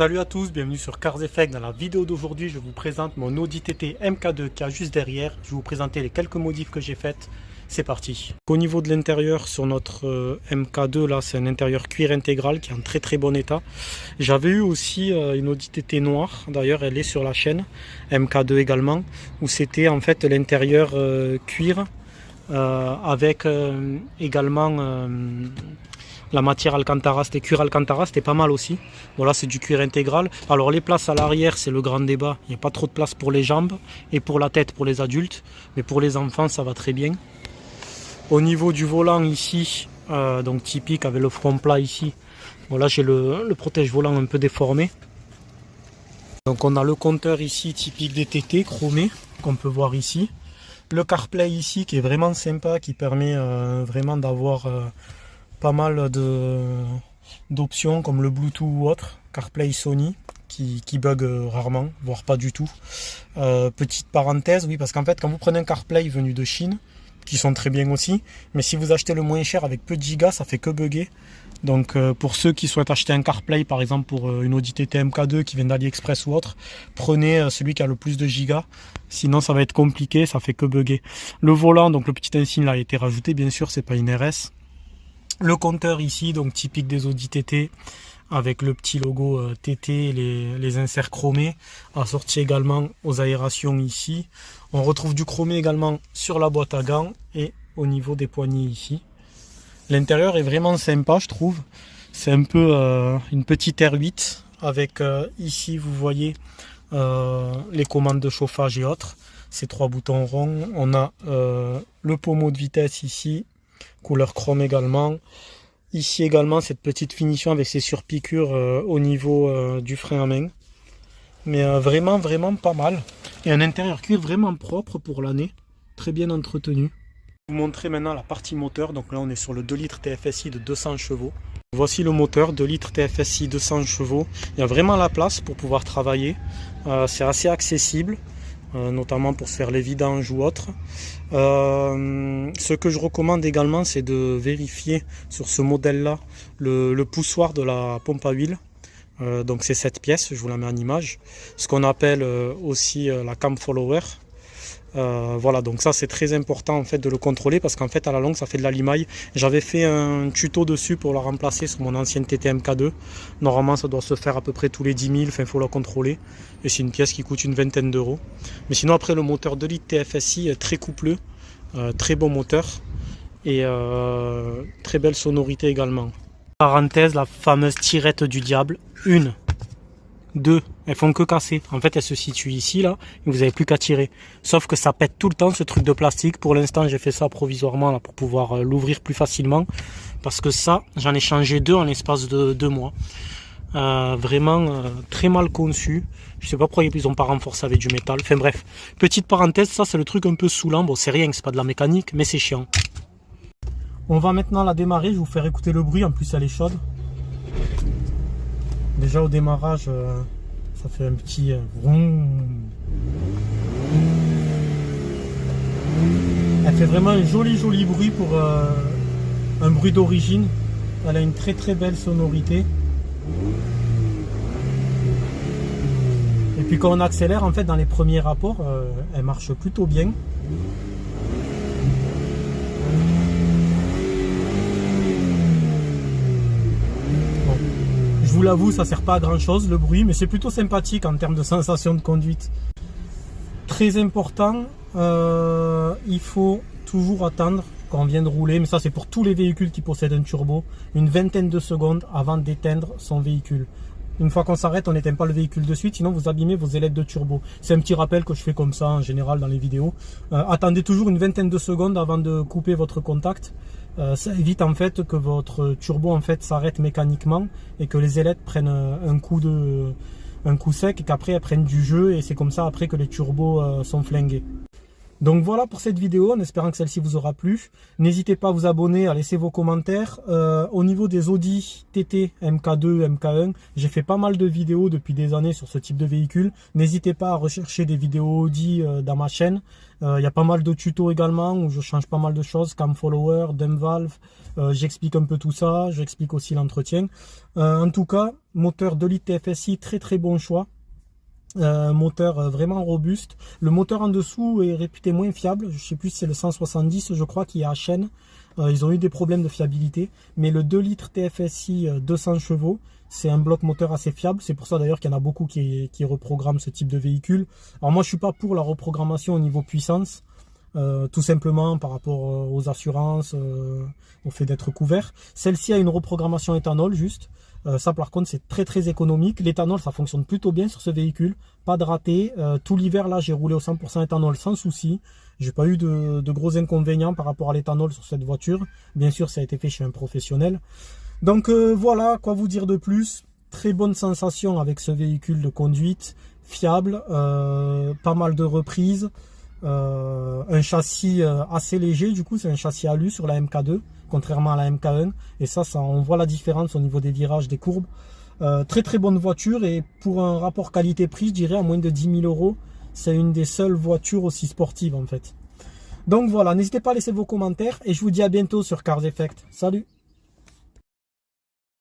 Salut à tous, bienvenue sur Cars Effect. Dans la vidéo d'aujourd'hui, je vous présente mon Audi TT MK2 qui a juste derrière. Je vais vous présenter les quelques modifs que j'ai faites. C'est parti. Au niveau de l'intérieur, sur notre MK2, là, c'est un intérieur cuir intégral qui est en très bon état. J'avais eu aussi une Audi TT noire, d'ailleurs elle est sur la chaîne, MK2 également, où c'était en fait l'intérieur cuir avec également la matière Alcantara, c'était cuir Alcantara, c'était pas mal aussi. Voilà, c'est du cuir intégral. Alors les places à l'arrière, c'est le grand débat. Il n'y a pas trop de place pour les jambes et pour la tête pour les adultes. Mais pour les enfants, ça va très bien. Au niveau du volant ici, donc typique avec le front plat ici. Voilà, j'ai le protège-volant un peu déformé. Donc on a le compteur ici, typique des TT, chromé, qu'on peut voir ici. Le CarPlay ici, qui est vraiment sympa, qui permet vraiment d'avoir pas mal d'options comme le Bluetooth ou autre, CarPlay Sony qui bug rarement, voire pas du tout. Petite parenthèse, oui, parce qu'en fait quand vous prenez un CarPlay venu de Chine, qui sont très bien aussi, mais si vous achetez le moins cher avec peu de gigas, ça fait que bugger. Donc pour ceux qui souhaitent acheter un CarPlay, par exemple pour une Audi TT MK2 qui vient d'AliExpress ou autre, prenez celui qui a le plus de gigas, sinon ça va être compliqué, ça fait que bugger. Le volant, donc le petit insigne là a été rajouté, bien sûr, c'est pas une RS. Le compteur ici, donc typique des Audi TT, avec le petit logo TT, les inserts chromés, assorti également aux aérations ici. On retrouve du chromé également sur la boîte à gants et au niveau des poignées ici. L'intérieur est vraiment sympa, je trouve. C'est un peu une petite R8 avec ici, vous voyez, les commandes de chauffage et autres. Ces trois boutons ronds. On a le pommeau de vitesse ici, couleur chrome également. Ici également cette petite finition avec ces surpiqûres au niveau du frein à main. Mais vraiment pas mal. Et un intérieur cuir vraiment propre pour l'année. Très bien entretenu. Je vais vous montrer maintenant la partie moteur. Donc là on est sur le 2 litres TFSI de 200 chevaux. Voici le moteur 2 litres TFSI 200 chevaux. Il y a vraiment la place pour pouvoir travailler. C'est assez accessible. Notamment pour se faire les vidanges ou autre. Ce que je recommande également, c'est de vérifier sur ce modèle là le poussoir de la pompe à huile. Donc c'est cette pièce, je vous la mets en image, ce qu'on appelle aussi la cam follower. Voilà, donc ça c'est très important en fait de le contrôler parce qu'en fait à la longue ça fait de la limaille. J'avais fait un tuto dessus pour la remplacer sur mon ancienne TT MK2. Normalement ça doit se faire à peu près tous les 10 000, enfin il faut la contrôler. Et c'est une pièce qui coûte une vingtaine d'euros. Mais sinon après le moteur 2 litres TFSI très coupleux, très bon moteur et très belle sonorité également. Parenthèse, la fameuse tirette du diable, 1, 2, elles font que casser. En fait, elles se situent ici, là, et vous n'avez plus qu'à tirer. Sauf que ça pète tout le temps, ce truc de plastique. Pour l'instant, j'ai fait ça provisoirement, là, pour pouvoir l'ouvrir plus facilement. Parce que ça, j'en ai changé 2 en l'espace de 2 mois. Vraiment très mal conçu. Je sais pas pourquoi ils n'ont pas renforcé avec du métal. Enfin bref, petite parenthèse, ça c'est le truc un peu saoulant. Bon, c'est rien, c'est pas de la mécanique, mais c'est chiant. On va maintenant la démarrer, je vais vous faire écouter le bruit, en plus elle est chaude. Déjà au démarrage, ça fait un petit vroom. Elle fait vraiment un joli bruit pour un bruit d'origine. Elle a une très belle sonorité. Et puis quand on accélère, en fait dans les premiers rapports, elle marche plutôt bien. Je vous l'avoue, ça sert pas à grand chose le bruit, mais c'est plutôt sympathique en termes de sensation de conduite. Très important, il faut toujours attendre quand on vient de rouler, mais ça c'est pour tous les véhicules qui possèdent un turbo, une vingtaine de secondes avant d'éteindre son véhicule. Une fois qu'on s'arrête, on n'éteint pas le véhicule de suite, sinon vous abîmez vos ailettes de turbo. C'est un petit rappel que je fais comme ça en général dans les vidéos. Attendez toujours une vingtaine de secondes avant de couper votre contact. Ça évite en fait que votre turbo en fait s'arrête mécaniquement et que les ailettes prennent un coup sec et qu'après elles prennent du jeu et c'est comme ça après que les turbos sont flingués. Donc voilà pour cette vidéo, en espérant que celle-ci vous aura plu. N'hésitez pas à vous abonner, à laisser vos commentaires. Au niveau des Audi TT, MK2, MK1, j'ai fait pas mal de vidéos depuis des années sur ce type de véhicule. N'hésitez pas à rechercher des vidéos Audi dans ma chaîne. Il y a pas mal de tutos également où je change pas mal de choses, cam follower, dump valve. J'explique un peu tout ça, j'explique aussi l'entretien. En tout cas, moteur 2 litres TFSI, très bon choix. Moteur vraiment robuste. Le moteur en dessous est réputé moins fiable. Je sais plus si c'est le 170, je crois, qui est à chaîne. Ils ont eu des problèmes de fiabilité. Mais le 2 litres TFSI 200 chevaux, c'est un bloc moteur assez fiable. C'est pour ça d'ailleurs qu'il y en a beaucoup qui reprogramment ce type de véhicule. Alors moi, je suis pas pour la reprogrammation au niveau puissance. Tout simplement par rapport aux assurances, au fait d'être couvert. Celle-ci a une reprogrammation éthanol juste. Ça par contre c'est très économique. L'éthanol ça fonctionne plutôt bien sur ce véhicule. Pas de raté. Tout l'hiver là j'ai roulé au 100% éthanol sans souci. J'ai pas eu de gros inconvénients par rapport à l'éthanol sur cette voiture. Bien sûr ça a été fait chez un professionnel. Donc voilà, quoi vous dire de plus. Très bonne sensation avec ce véhicule de conduite. Fiable. Pas mal de reprises. Un châssis assez léger, du coup c'est un châssis alu sur la MK2 contrairement à la MK1, et ça on voit la différence au niveau des virages, des courbes. Très bonne voiture, et pour un rapport qualité-prix je dirais à moins de 10 000 euros c'est une des seules voitures aussi sportives en fait. Donc voilà, n'hésitez pas à laisser vos commentaires et je vous dis à bientôt sur Cars Effect. Salut!